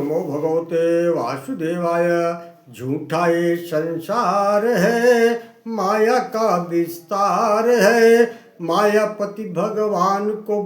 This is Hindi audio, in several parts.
नमो भगवते वासुदेवाय। झूठा ये संसार है, माया का विस्तार है। मायापति भगवान को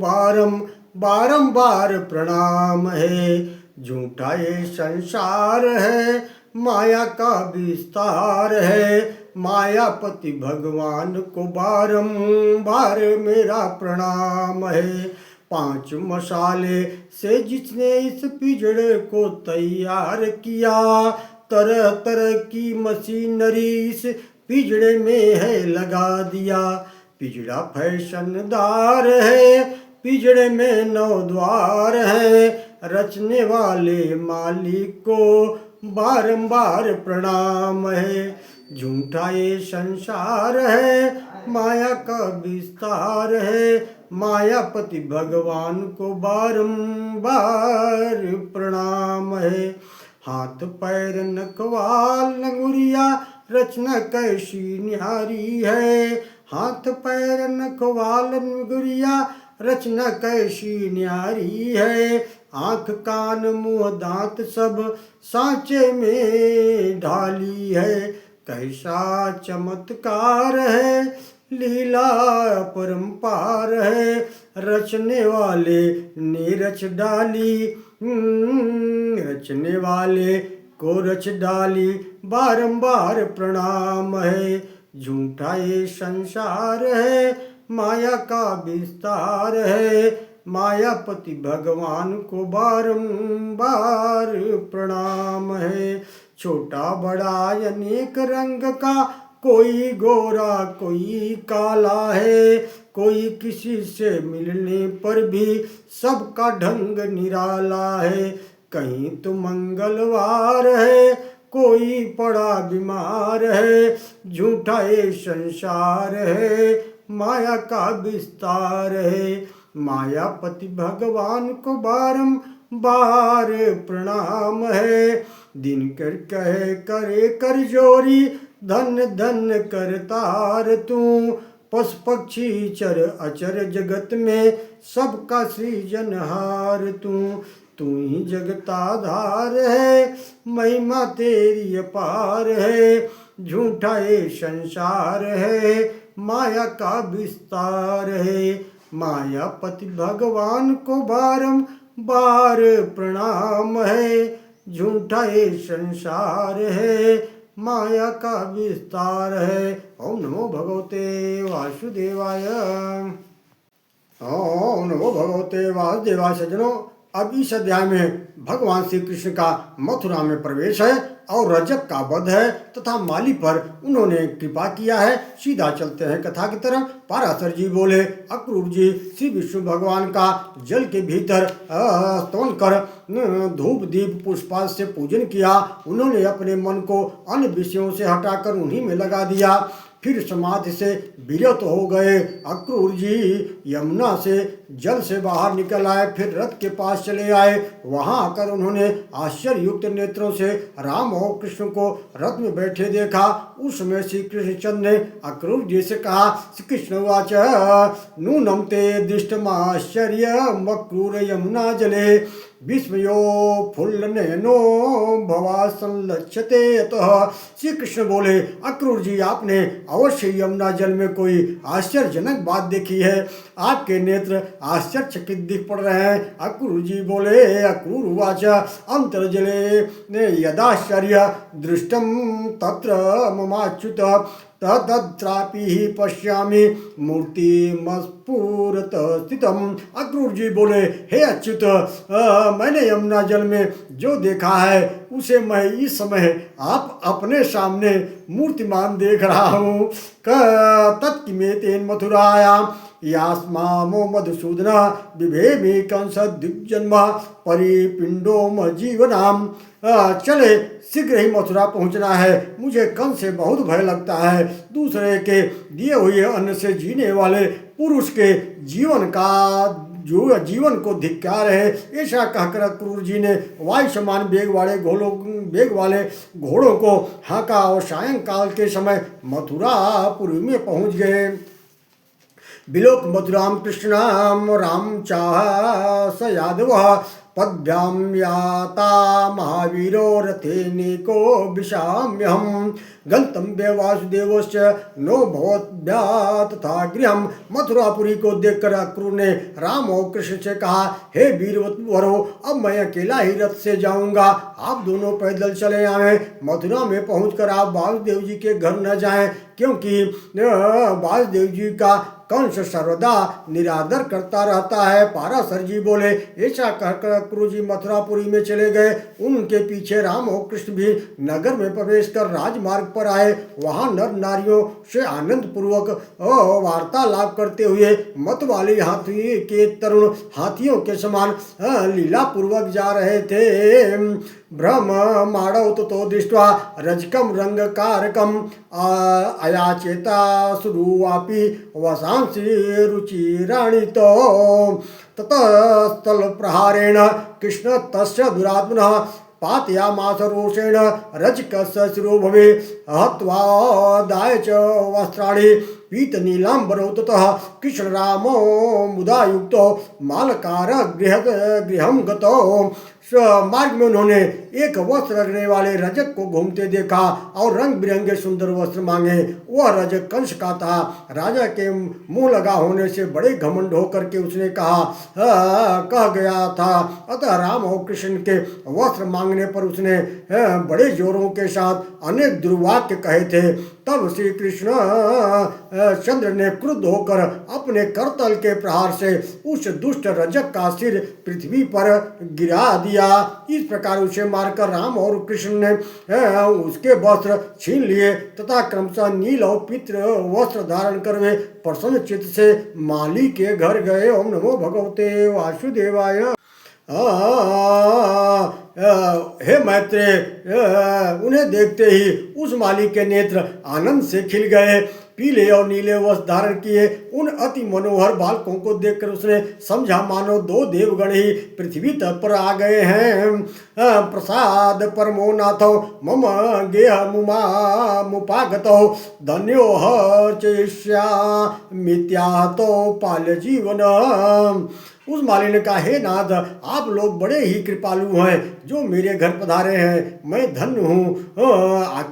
बारंबार प्रणाम है। झूठा ये संसार है, माया का विस्तार है। मायापति भगवान को बारंबार मेरा प्रणाम है। 5 मसाले से जिसने इस पिंजड़े को तैयार किया, तरह तरह की मशीनरी इस पिंजड़े में है लगा दिया। पिंजड़ा फैशनदार है, पिंजड़े में 9 द्वार है। रचने वाले मालिक को बारंबार प्रणाम है। झूठा ये संसार है, माया का विस्तार है। मायापति भगवान को बारंबार प्रणाम है। हाथ पैर नखवाल नगुरिया रचना कैसी न्यारी है। हाथ पैर नखवाल नगुरिया रचना कैसी न्यारी है। आँख कान मुँह दांत सब सांचे में ढाली है। कैसा चमत्कार है, लीला परम्पार है। रचने वाले ने रच डाली, रचने वाले को रच डाली, बारंबार प्रणाम है। झूठा ये संसार है, माया का विस्तार है। मायापति भगवान को बारंबार प्रणाम है। छोटा बड़ा अनेक रंग का, कोई गोरा कोई काला है। कोई किसी से मिलने पर भी सबका ढंग निराला है। कहीं तो मंगलवार है, कोई पड़ा बीमार है। झूठा ये संसार है, माया का विस्तार है। मायापति भगवान को बारंबार प्रणाम है। दिन कर कहे करे कर जोरी, धन धन करतार तू। पशु पक्षी चर अचर जगत में सबका सृजनहार तू। तू ही जगताधार है, महिमा तेरी अपार है। झूठा ये संसार है, माया का विस्तार है। मायापति भगवान को बारंबार प्रणाम है। झूठा ये संसार है, माया का विस्तार है। ओम नमो भगवते वासुदेवाय। ओम नमो भगवते वासुदेवाय। सज्जनों, अब इस अध्याय में भगवान श्री कृष्ण का मथुरा में प्रवेश है और रजक का वध है तथा माली पर उन्होंने कृपा किया है। सीधा चलते हैं कथा की तरफ। पाराशर जी बोले, अक्रूर जी श्री विष्णु भगवान का जल के भीतर स्तवन कर धूप दीप पुष्पाल से पूजन किया। उन्होंने अपने मन को अन्य विषयों से हटाकर उन्हीं में लगा दिया। फिर समाधि से विरत हो गए। अक्रूर जी यमुना से जल से बाहर निकल आए, फिर रथ के पास चले आए। वहां आकर उन्होंने आश्चर्य युक्त नेत्रों से राम और कृष्ण को रथ में बैठे देखा। उस समय श्री कृष्णचंद्र ने अक्रूर जी से कहा, श्री कृष्ण वाच नूनम ते दृष्टमाश्चर्यम् अक्रूर यमुना जले विस्मयो फुल्लनयनो भवा संलक्ष्यते अतः। श्री कृष्ण बोले, अक्रूर जी आपने अवश्य यमुना जल में कोई आश्चर्यजनक बात देखी है। आपके नेत्र आश्चर्यचकित दिख पड़ रहे हैं। अक्रूर जी बोले, अक्रूर उवाच अंतर्जले यदाश्चर्य दृष्टम तत्र ममाच्युत तत्रापि पश्यामि मूर्तिमस्फुरत स्थितम्। अक्रूर जी बोले, हे अच्युत, मैंने यमुना जल में जो देखा है उसे मैं इस समय आप अपने सामने मूर्तिमान देख रहा हूँ। तत्किमेतेन मथुरायां यास्मामो मधुसूदन बिभेमि कंस दिग्जन्म परिपिंडोम जीवनाम। चले, शीघ्र ही मथुरा पहुंचना है। मुझे कंस से बहुत भय लगता है। दूसरे के दिए हुए अन्न से जीने वाले पुरुष के जीवन को धिक्कार है। ऐसा कहकर अक्रूर जी ने वायु समान वेग वाले घोड़ों को हाँका और सायंकाल के समय मथुरापुरी में पहुंच गए। बिलोक मथुराम कृष्णाम राम चाह स यादव पद्भ्यां याता महावीरो रथेनेको विशाम्यहम् गंतव्य वासुदेवश्च नो भवद्भ्या तथा गृहम्। मथुरापुरी को देखकर अक्रूर ने राम और कृष्ण से कहा, हे वीरवरो, अब मैं अकेला ही रथ से जाऊंगा, आप दोनों पैदल चले आए। मथुरा में पहुंचकर आप वासुदेव जी के घर न जाएं, क्योंकि वासुदेव जी का कंस सर्वदा निरादर करता रहता है। पाराशर जी बोले। ऐसा कहकर अक्रूर जी मथुरापुरी में चले गए। उनके पीछे राम और कृष्ण भी नगर में प्रवेश कर राजमार्ग पर आए। वहां नर नारियों से आनंद पूर्वक वार्तालाप करते हुए मतवाली हाथी के तरुण हाथियों के समान लीला पूर्वक जा रहे थे। भ्रम माणव तो दृष्ट्वा रजकम रंग कारकम अयाचेता सुरुवापि वसांसी रुचिराणि तो ततस्तल प्रहारेण कृष्ण तस्य दुरात्मनः पातयामास रोषेण रजकस्य शिरो भवे हत्वादाय च वस्त्राणि पीतनीलांबरौ ततः कृष्णरामो मुदा युक्तो मालकार गृहं गतो। मार्ग में उन्होंने एक वस्त्र रगड़ने वाले रजक को घूमते देखा और रंग बिरंगे सुंदर वस्त्र मांगे। वह रजक कंस का था। राजा के मुंह लगा होने से बड़े घमंड होकर के उसने कह गया था। अतः राम और कृष्ण के वस्त्र मांगने पर उसने बड़े जोरों के साथ अनेक दुर्वाक्य कहे थे। तब श्री कृष्ण चंद्र ने क्रुद्ध होकर अपने करतल के प्रहार से उस दुष्ट रजक का सिर पृथ्वी पर गिरा दिया। इस प्रकार उसे मारकर राम और कृष्ण ने उसके वस्त्र छीन लिए तथा क्रमशः नील और पित्र वस्त्र धारण कर वे प्रसन्न चित्त से माली के घर गए। ओम नमो भगवते वासुदेवाय। हे मैत्रेय, उन्हें देखते ही उस माली के नेत्र आनंद से खिल गए। पीले और नीले वस्त्र धारण किए उन अति मनोहर बालकों को देखकर उसने समझा मानो दो देवगण ही पृथ्वी तट पर आ गए हैं। प्रसाद परमो नाथो मम गेह मुमा मुपागतो धन्यो हर्चेष्या मित्यातो पाल्य जीवन। उस माली ने कहा, हे नाथ, आप लोग बड़े ही कृपालु हैं जो मेरे घर पधारे हैं। मैं धन्य हूँ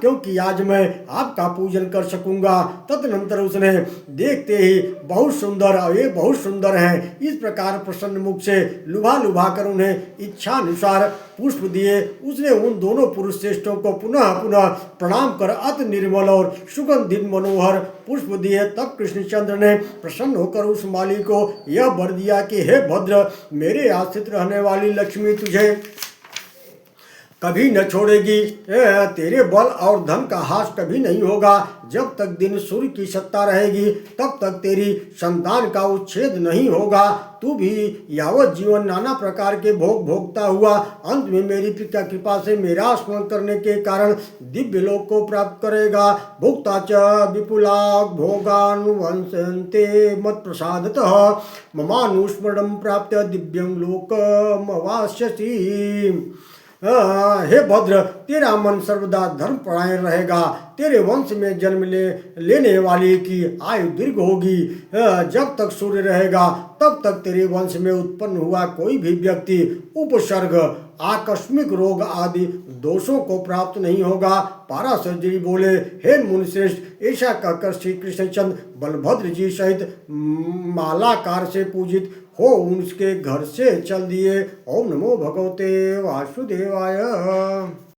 क्योंकि आज मैं आपका पूजन कर सकूंगा। तदनंतर उसने देखते ही बहुत सुंदर, ये बहुत सुंदर हैं, इस प्रकार प्रसन्न मुख से लुभा लुभा कर उन्हें इच्छानुसार पुष्प दिए। उसने उन दोनों पुरुष श्रेष्ठों को पुनः पुनः प्रणाम कर अति निर्मल और सुगंधित मनोहर पुष्प दिए। तब कृष्णचंद्र ने प्रसन्न होकर उस माली को यह वर दिया कि हे भद्र, मेरे आश्रित रहने वाली लक्ष्मी तुझे कभी न छोड़ेगी। तेरे बल और धन का हास कभी नहीं होगा। जब तक दिन सूर्य की सत्ता रहेगी तब तक तेरी संतान का उच्छेद नहीं होगा। तू भी यावत जीवन नाना प्रकार के भोग भोगता हुआ अंत में मेरी पिता कृपा से मेरा स्मरण करने के कारण दिव्य लोक को प्राप्त करेगा। भोक्ता च विपुला भोगानुवंशन्ते मत प्रसादतः ममानुस्मरणं प्राप्य दिव्यं लोकमवास्यसि। हे भद्र, तेरा मन सर्वदा धर्म परायण रहेगा। तेरे वंश में जन्म लेने वाली की आयु दीर्घ होगी। जब तक सूर्य रहेगा तब तक तेरे वंश में उत्पन्न हुआ कोई भी व्यक्ति उपसर्ग, आकस्मिक रोग आदि दोषों को प्राप्त नहीं होगा। पाराशर जी बोले, हे मुनिश्रेष्ठ, ऐसा कहकर श्री कृष्णचंद्र बलभद्र जी सहित मालाकार से पूजित हो उनके घर से चल दिए। ओम नमो भगवते वासुदेवाय।